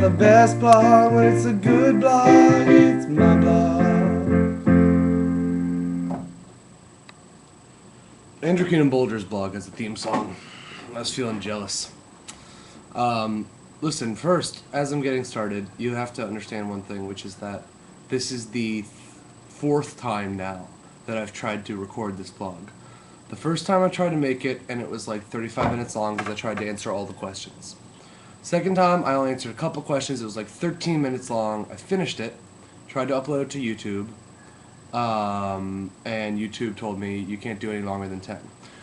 the best blog. When it's a good blog, it's my blog. Andrew Keenan Boulder's blog has a theme song. I was feeling jealous. Listen, first, as I'm getting started, you have to understand one thing, which is that this is the fourth time now that I've tried to record this blog. The first time I tried to make it, and it was like 35 minutes long because I tried to answer all the questions. Second time, I only answered a couple questions. It was like 13 minutes long. I finished it, tried to upload it to YouTube, and YouTube told me you can't do any longer than 10.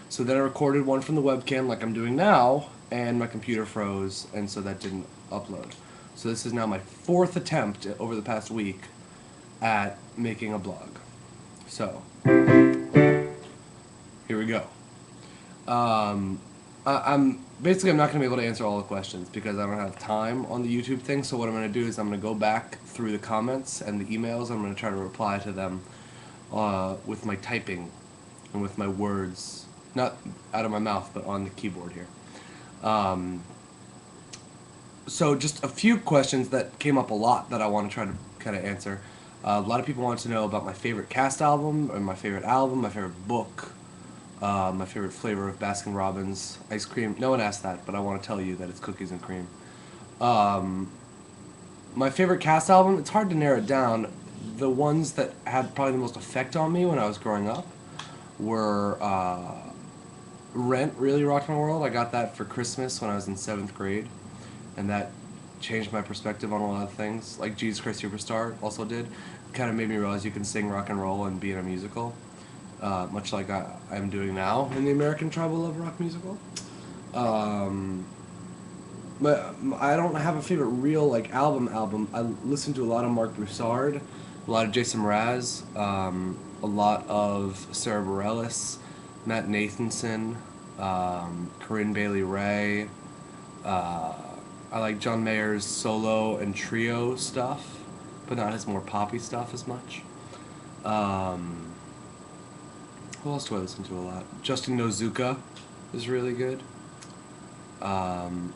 So then I recorded one from the webcam like I'm doing now, and my computer froze, and so that didn't upload. So this is now my fourth attempt over the past week at making a blog. So, here we go. I'm basically I'm not going to be able to answer all the questions because I don't have time on the YouTube thing. So what I'm going to do is I'm going to go back through the comments and the emails. I'm going to try to reply to them with my typing and with my words, not out of my mouth, but on the keyboard here. So just a few questions that came up a lot that I want to try to kind of answer. A lot of people want to know about my favorite cast album, or my favorite album, my favorite book, my favorite flavor of Baskin-Robbins ice cream. No one asked that, but I want to tell you that it's cookies and cream. My favorite cast album, it's hard to narrow it down. The ones that had probably the most effect on me when I was growing up were Rent really rocked my world. I got that for Christmas when I was in 7th grade, and that changed my perspective on a lot of things. Like Jesus Christ Superstar also did. Kind of made me realize you can sing rock and roll and be in a musical. Much like I'm doing now in the American Tribal Love Rock musical. But I don't have a favorite real like album. I listen to a lot of Mark Broussard, a lot of Jason Mraz, a lot of Sarah Bareilles, Matt Nathanson, Corinne Bailey Rae. I like John Mayer's solo and trio stuff, but not his more poppy stuff as much. Who else do I listen to a lot? Justin Nozuka is really good. And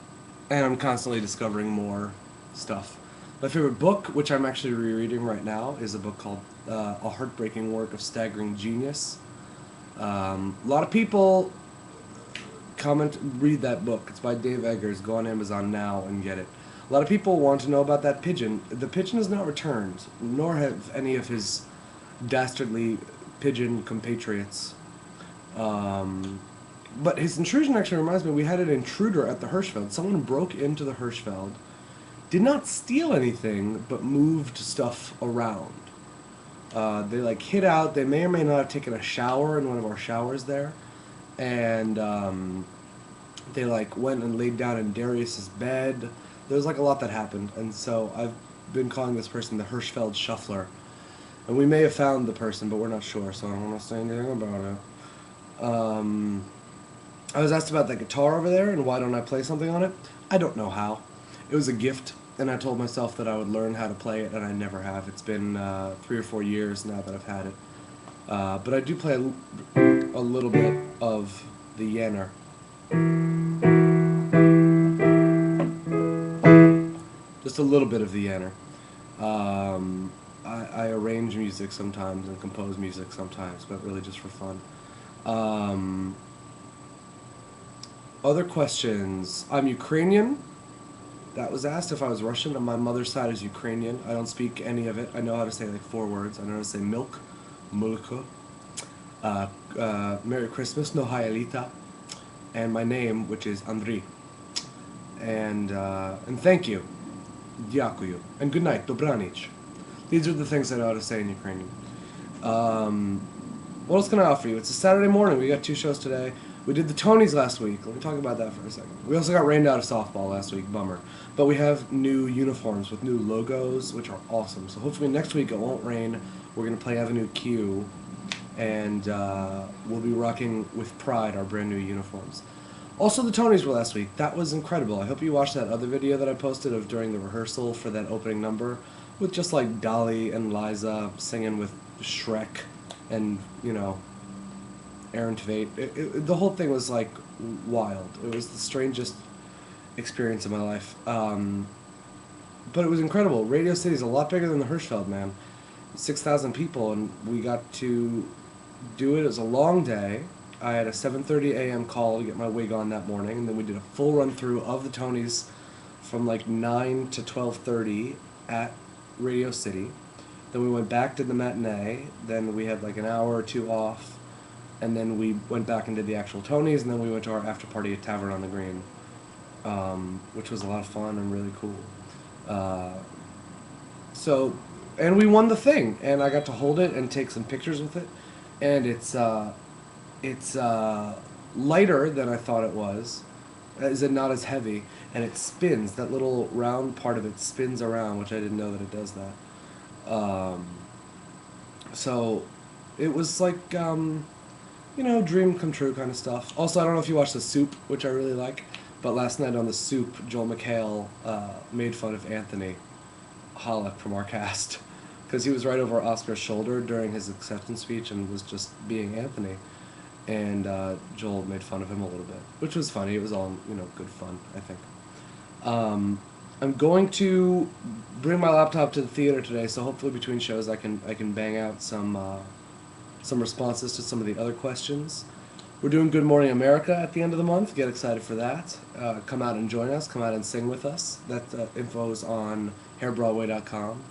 I'm constantly discovering more stuff. My favorite book, which I'm actually rereading right now, is a book called A Heartbreaking Work of Staggering Genius. A lot of people read that book. It's by Dave Eggers. Go on Amazon now and get it. A lot of people want to know about that pigeon. The pigeon is not returned, nor have any of his dastardly pigeon compatriots. But his intrusion actually reminds me, we had an intruder at the Hirschfeld. Someone broke into the Hirschfeld, did not steal anything, but moved stuff around. They like hid out. They may or may not have taken a shower in one of our showers there, and they like went and laid down in Darius's bed. There was like a lot that happened, and so I've been calling this person the Hirschfeld Shuffler. And we may have found the person, but we're not sure, so I don't want to say anything about it. I was asked about that guitar over there, and why don't I play something on it? I don't know how. It was a gift, and I told myself that I would learn how to play it, and I never have. It's been 3 or 4 years now that I've had it. But I do play a little bit of the Yenner. Just a little bit of the Yenner. I arrange music sometimes and compose music sometimes, but really just for fun. Other questions. I'm Ukrainian. That was asked if I was Russian. My mother's side is Ukrainian. I don't speak any of it. I know how to say like 4 words. I know how to say milk, mulko, Merry Christmas, no hayalita, and my name, which is Andriy. And thank you, dyakuyu, and good night, dobranich. These are the things I know how to say in Ukrainian. What else can I offer you? It's a Saturday morning. We got 2 shows today. We did the Tonys last week. Let me talk about that for a second. We also got rained out of softball last week. Bummer. But we have new uniforms with new logos, which are awesome. So hopefully next week it won't rain. We're going to play Avenue Q. And we'll be rocking with pride our brand new uniforms. Also, the Tonys were last week. That was incredible. I hope you watched that other video that I posted of during the rehearsal for that opening number with just like Dolly and Liza singing with Shrek and, you know, Aaron Tveit. The whole thing was like wild. It was the strangest experience of my life. But it was incredible. Radio City is a lot bigger than the Hirschfeld, man. 6,000 people, and we got to do it. It was a long day. I had a 7:30 a.m. call to get my wig on that morning, and then we did a full run through of the Tonys from like 9 to 12:30 at Radio City. Then we went back to the matinee. Then we had like an hour or two off, and then we went back and did the actual Tonys, and then we went to our after party at Tavern on the Green, which was a lot of fun and really cool. And we won the thing, and I got to hold it and take some pictures with it, and it's lighter than I thought it was. Is it not as heavy, and it spins. That little round part of it spins around, which I didn't know that it does that. So it was like dream come true kind of stuff. Also, I don't know if you watched The Soup, which I really like, but last night on The Soup, Joel McHale made fun of Anthony Hollick from our cast because he was right over Oscar's shoulder during his acceptance speech and was just being Anthony, and Joel made fun of him a little bit, which was funny. It was all good fun, I think. I'm going to bring my laptop to the theater today, so hopefully between shows I can bang out some responses to some of the other questions. We're doing Good Morning America at the end of the month. Get excited for that. Come out and join us. Come out and sing with us. That info is on hairbroadway.com.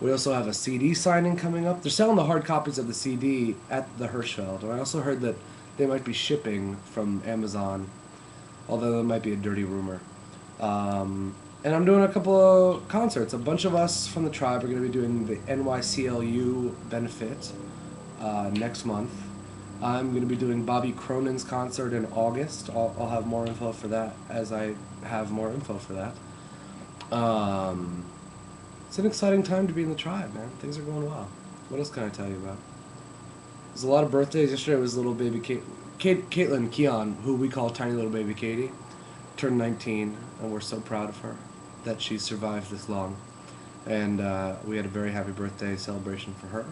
We also have a CD signing coming up. They're selling the hard copies of the CD at the Hirschfeld, and I also heard that they might be shipping from Amazon, although that might be a dirty rumor. And I'm doing a couple of concerts. A bunch of us from the tribe are going to be doing the NYCLU benefit next month. I'm going to be doing Bobby Cronin's concert in August. I'll have more info for that as I have more info for that. It's an exciting time to be in the tribe, man. Things are going well. What else can I tell you about? There's a lot of birthdays. Yesterday was little baby Caitlin Keon, who we call Tiny Little Baby Katie, turned 19, and we're so proud of her that she survived this long. And we had a very happy birthday celebration for her.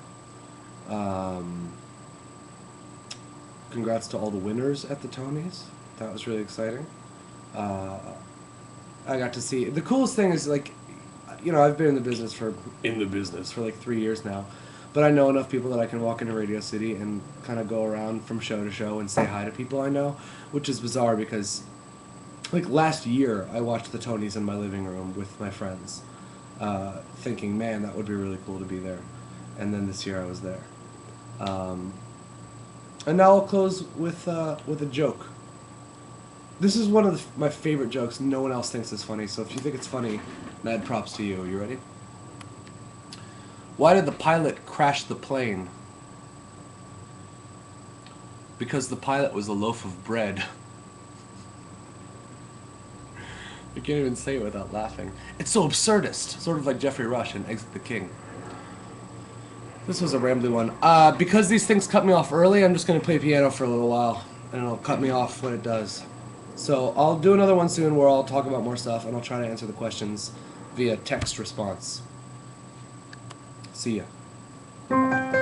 Congrats to all the winners at the Tonys. That was really exciting. I got to see... The coolest thing is, like, I've been in the business for like 3 years now, but I know enough people that I can walk into Radio City and kind of go around from show to show and say hi to people I know, which is bizarre because, like, last year I watched the Tonys in my living room with my friends, thinking, man, that would be really cool to be there. And then this year I was there. And now I'll close with a joke. This is one of my favorite jokes. No one else thinks it's funny, so if you think it's funny, mad props to you. You ready? Why did the pilot crash the plane? Because the pilot was a loaf of bread. I can't even say it without laughing. It's so absurdist, sort of like Jeffrey Rush in Exit the King. This was a rambly one. Because these things cut me off early, I'm just going to play piano for a little while, and it'll cut me off when it does. So I'll do another one soon where I'll talk about more stuff, and I'll try to answer the questions via text response. See ya.